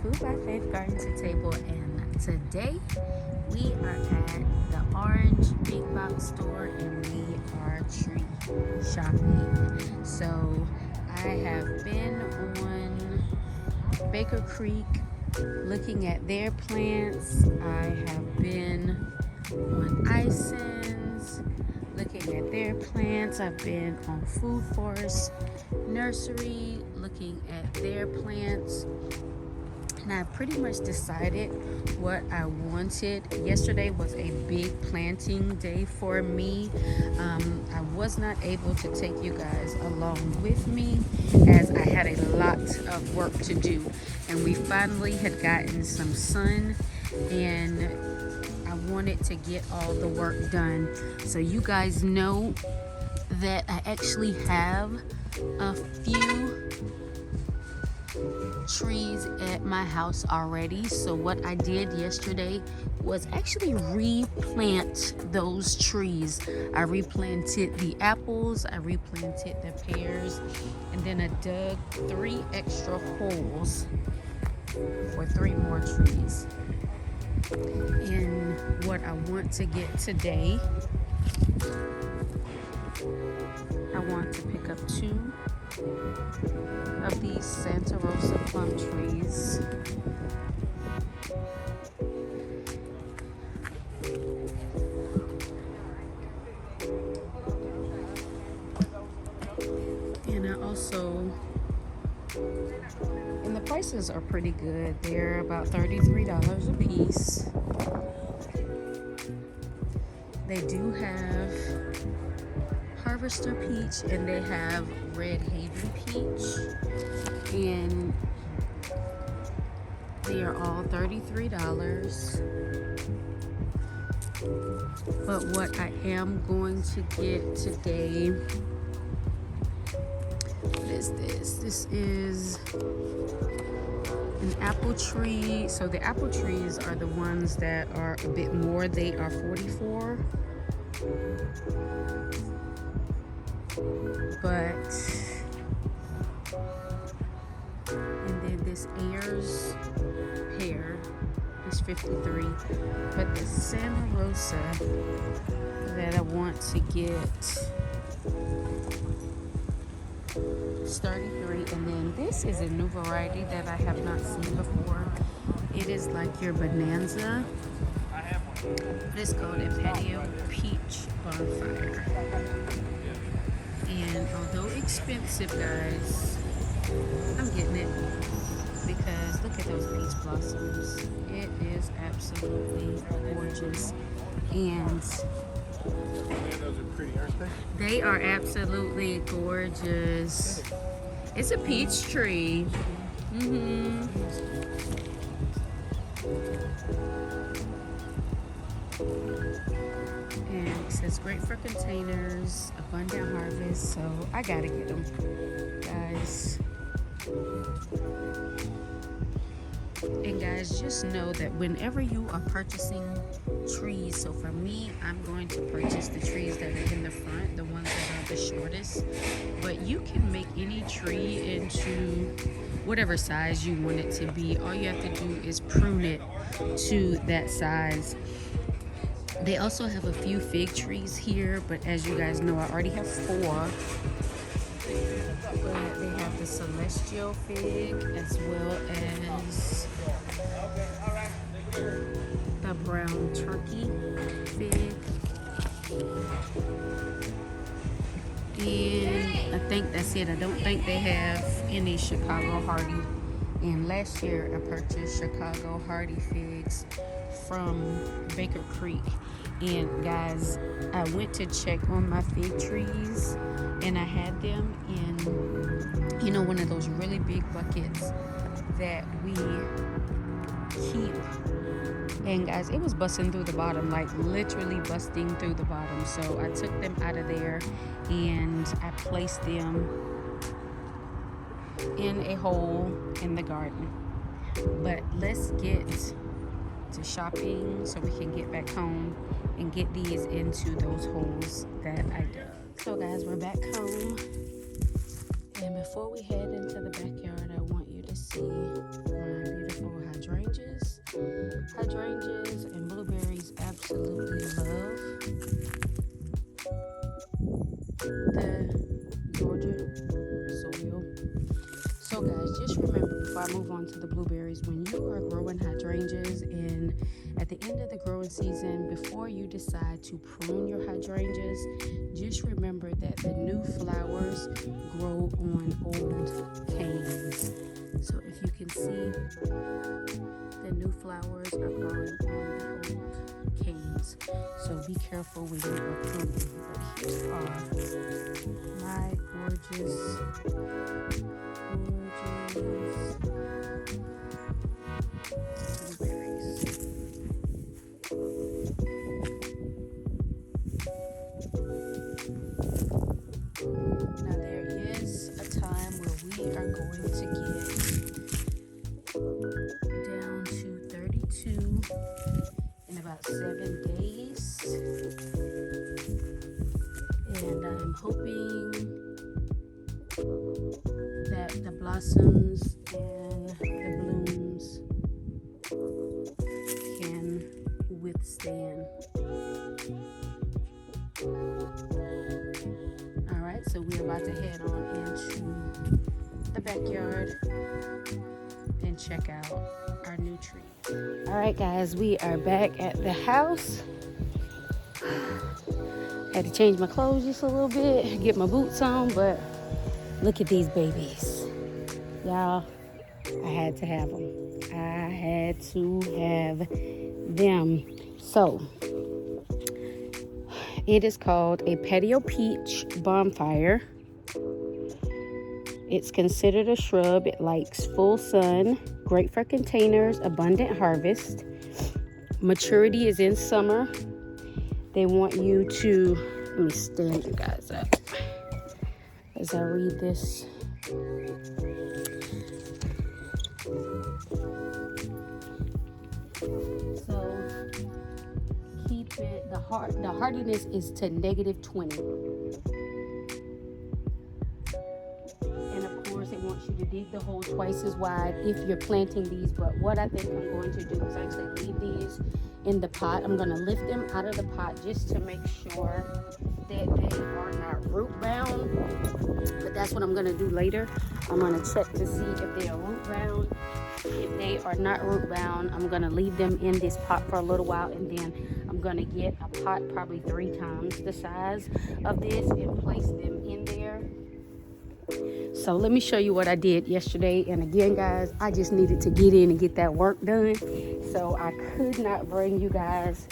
Food by Faith Garden to Table, and today we are at the Orange Big Box store and we are tree shopping. So I have been on Baker Creek looking at their plants. I have been on Ison's looking at their plants. I've been on Food Forest Nursery looking at their plants, and I pretty much decided what I wanted. Yesterday was a big planting day for me. I was not able to take you guys along with me as I had a lot of work to do, and we finally had gotten some sun, and I wanted to get all the work done. So you guys know that I actually have a few trees at my house already. So what I did yesterday was actually replant those trees. I replanted the apples, I replanted the pears, and then I dug 3 extra holes for 3 more trees. And what I want to get today, I want to pick up 2 of these Santa Rosa plum trees. And I also, and the prices are pretty good. They're about $33 a piece. They do have Harvester peach and they have Red Haven peach, and they are all $33. But what I am going to get today, what is this? This is an apple tree. So the apple trees are the ones that are a bit more. They are $44. But, and then this Ayers pear is $53. But the Santa Rosa that I want to get is $33. And then this is a new variety that I have not seen before. It is like your Bonanza. It's called a Patio Peach Bonfire. And although expensive, guys, I'm getting it because look at those peach blossoms. It is absolutely gorgeous. And those are pretty, aren't they? They are absolutely gorgeous. It's a peach tree. And it says great for containers, abundant harvest, so I gotta get them, guys. And guys, just know that whenever you are purchasing trees, so for me, I'm going to purchase the trees that are in the front, the ones that are the shortest, but you can make any tree into whatever size you want it to be. All you have to do is prune it to that size. They also have a few fig trees here, but as you guys know, I already have 4. But they have the celestial fig as well as the brown turkey fig. And I think that's it. I don't think they have any Chicago Hardy. And last year I purchased Chicago Hardy figs from Baker Creek. And guys, I went to check on my fig trees and I had them in, you know, one of those really big buckets that we keep. And guys, it was busting through the bottom, like literally busting through the bottom. So I took them out of there and I placed them in a hole in the garden. But let's get to shopping so we can get back home and get these into those holes that I dug. So guys, we're back home, and before we head into the backyard, I want you to to see my beautiful hydrangeas. Hydrangeas and blueberries absolutely love the Georgia soil. So guys, just remember before I move on to the blueberries, when you are growing hydrangeas and at the end of the growing season, before you decide to prune your hydrangeas, just remember that the new flowers grow on old canes. So if you can see, the new flowers are growing on the old canes. So be careful when you are pruning. But here are my gorgeous blueberries. Now there is a time where we are going to get down to 32 in about 7 days, and I'm hoping that the blossoms and the blooms can withstand. Alright, so we're about to head on into the backyard and check out our new tree. Alright guys, we are back at the house. Had to change my clothes just a little bit, get my boots on, but look at these babies. Y'all, I had to have them. I had to have them. So, it is called a patio peach bonfire. It's considered a shrub. It likes full sun, great for containers, abundant harvest. Maturity is in summer. They want you to, let me stand you guys up as I read this. So keep it, the hardiness is to -20. And of course it wants you to dig the hole twice as wide if you're planting these, but what I think I'm going to do is actually leave these in the pot. I'm going to lift them out of the pot just to make sure that they are not root bound, but that's what I'm going to do later. I'm going to check to see if they are root bound. If they are not root bound, I'm going to leave them in this pot for a little while, and then I'm going to get a pot probably 3 times the size of this and place them in there. So let me show you what I did yesterday. And again guys, I just needed to get in and get that work done, so I could not bring you guys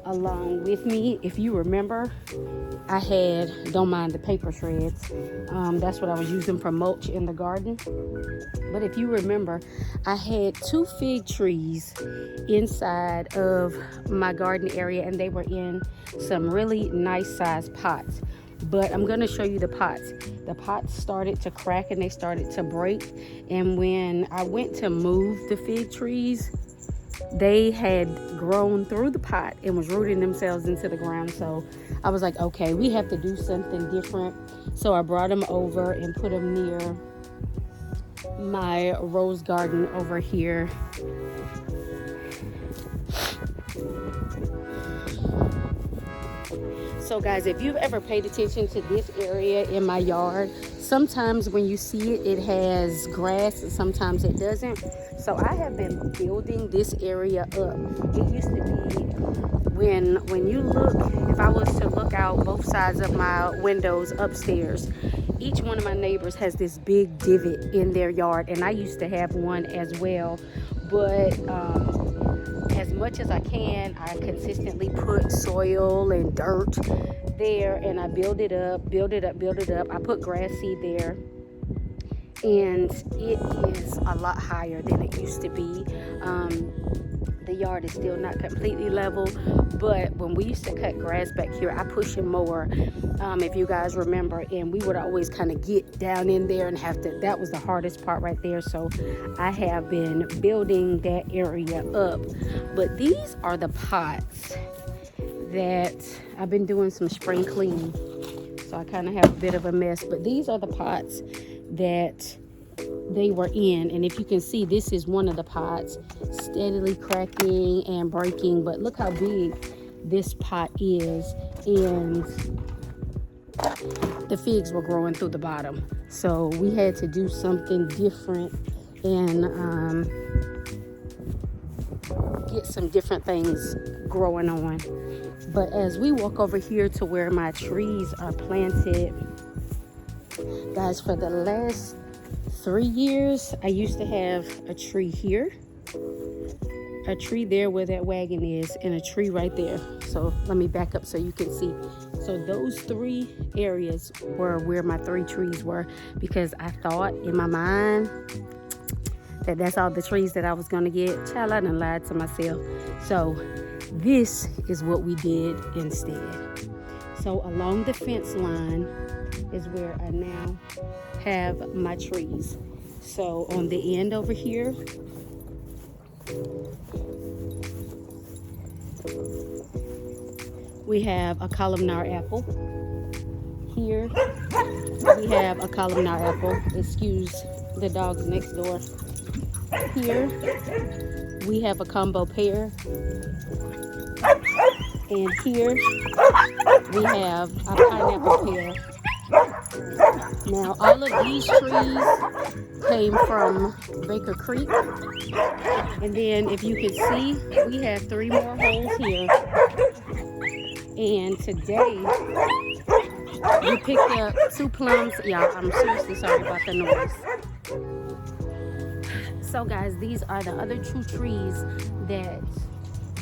along with me. If you remember, I had, don't mind the paper shreds, that's what I was using for mulch in the garden. But if you remember, I had 2 fig trees inside of my garden area, and they were in some really nice sized pots. But I'm going to show you the pots. The pots started to crack and they started to break, and when I went to move the fig trees, they had grown through the pot and was rooting themselves into the ground. So I was like, okay, we have to do something different. So I brought them over and put them near my rose garden over here. So guys, if you've ever paid attention to this area in my yard, sometimes when you see it, it has grass and sometimes it doesn't. So I have been building this area up. It used to be, when you look, if I was to look out both sides of my windows upstairs, each one of my neighbors has this big divot in their yard, and I used to have one as well. But as much as I can, I consistently put soil and dirt there, and I build it up. I put grass seed there, and it is a lot higher than it used to be. The yard is still not completely level, but when we used to cut grass back here, I push it more, if you guys remember, and we would always kind of get down in there and have to, that was the hardest part right there. So I have been building that area up. But these are the pots that I've been doing some spring cleaning, so I kind of have a bit of a mess, but these are the pots that they were in. And if you can see, this is one of the pots, steadily cracking and breaking. But look how big this pot is, and the figs were growing through the bottom. So we had to do something different and get some different things growing on. But as we walk over here to where my trees are planted, guys, for the last 3 years, I used to have a tree here, a tree there where that wagon is, and a tree right there. So let me back up so you can see. So those 3 areas were where my 3 trees were, because I thought in my mind that that's all the trees that I was gonna get. Child, I done lied to myself. So this is what we did instead. So along the fence line is where I now have my trees. So on the end over here, we have a columnar apple. Here we have a columnar apple. Excuse the dogs next door. Here we have a combo pear. And here we have a pineapple pear. Now all of these trees came from Baker Creek. And then if you can see, we have 3 more holes here. And today we picked up 2 plums. Y'all, I'm seriously sorry about the noise. So guys, these are the other 2 trees that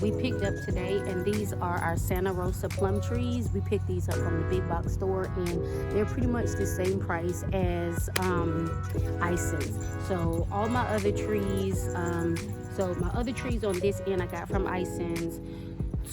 we picked up today, and these are our Santa Rosa plum trees. We picked these up from the big box store, and they're pretty much the same price as Ison's. So all my other trees, so my other trees on this end I got from Ison's.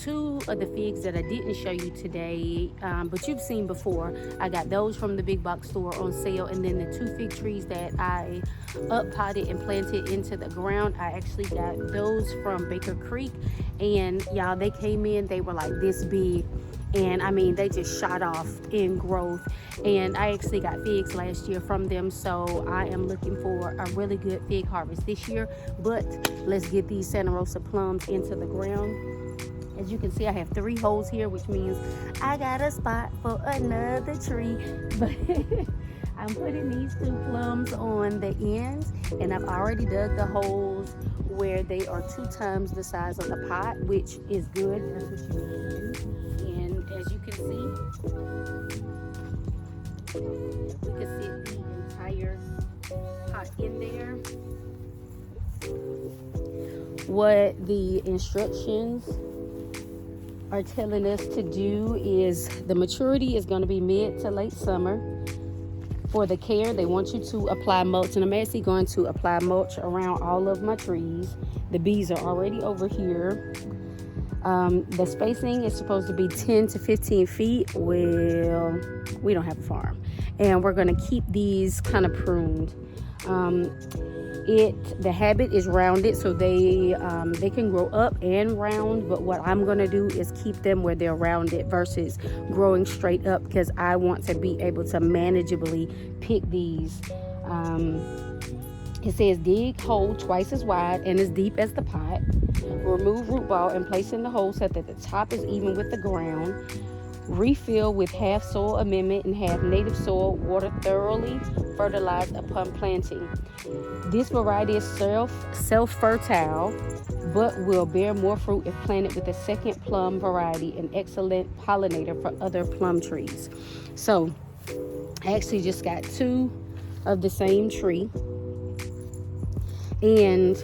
2 of the figs that I didn't show you today, but you've seen before, I got those from the big box store on sale. And then the 2 fig trees that I up potted and planted into the ground, I actually got those from Baker Creek. And y'all, they came in, they were like this big, and I mean they just shot off in growth. And I actually got figs last year from them, so I am looking for a really good fig harvest this year. But let's get these Santa Rosa plums into the ground. As you can see, I have 3 holes here, which means I got a spot for another tree. But I'm putting these 2 plums on the ends, and I've already dug the holes where they are 2 times the size of the pot, which is good. That's what you need to do. And as you can see, we can sit the entire pot in there. What the instructions are telling us to do is the maturity is going to be mid to late summer. For the care, they want you to apply mulch, and I'm actually going to apply mulch around all of my trees. The bees are already over here. The spacing is supposed to be 10 to 15 feet. Well, we don't have a farm, and we're going to keep these kind of pruned. The habit is rounded, so they can grow up and round, but what I'm going to do is keep them where they're rounded versus growing straight up, because I want to be able to manageably pick these. It says dig hole twice as wide and as deep as the pot. Remove root ball and place in the hole so that the top is even with the ground. Refill with half soil amendment and half native soil. Water thoroughly. Fertilize upon planting. This variety is self-fertile, but will bear more fruit if planted with a second plum variety, an excellent pollinator for other plum trees. So I actually just got 2 of the same tree. And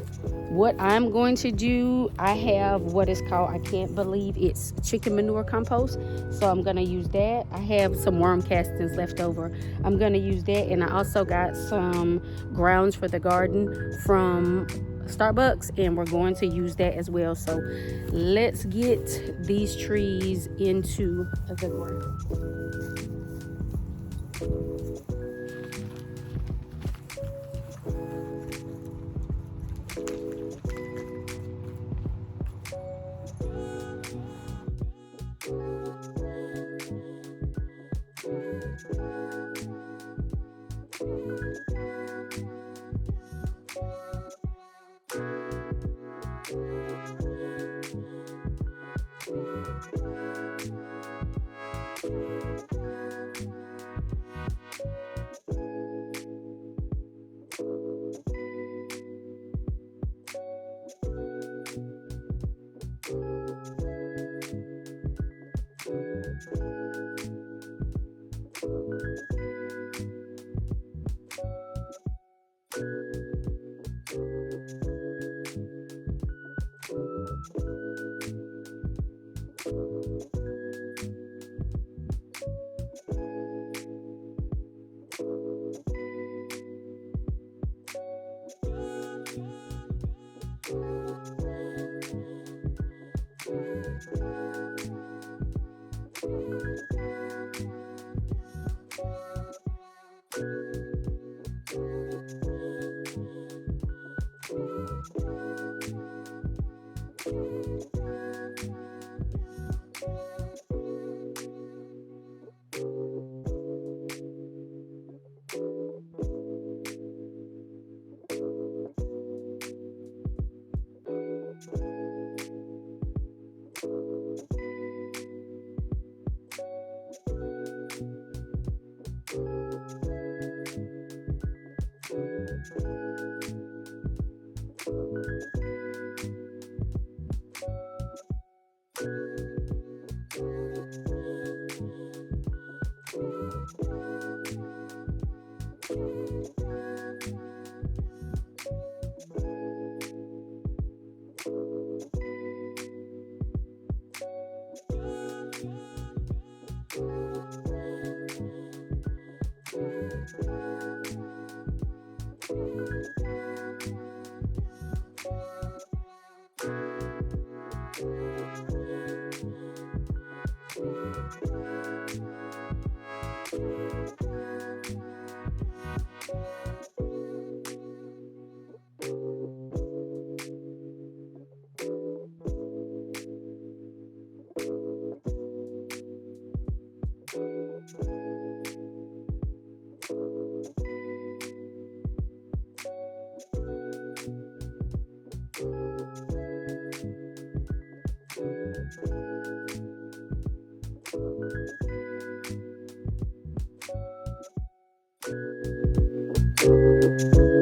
what I'm going to do, I have what is called, I can't believe it's chicken manure compost. So I'm going to use that. I have some worm castings left over. I'm going to use that. And I also got some grounds for the garden from Starbucks, and we're going to use that as well. So let's get these trees into the ground. Bye.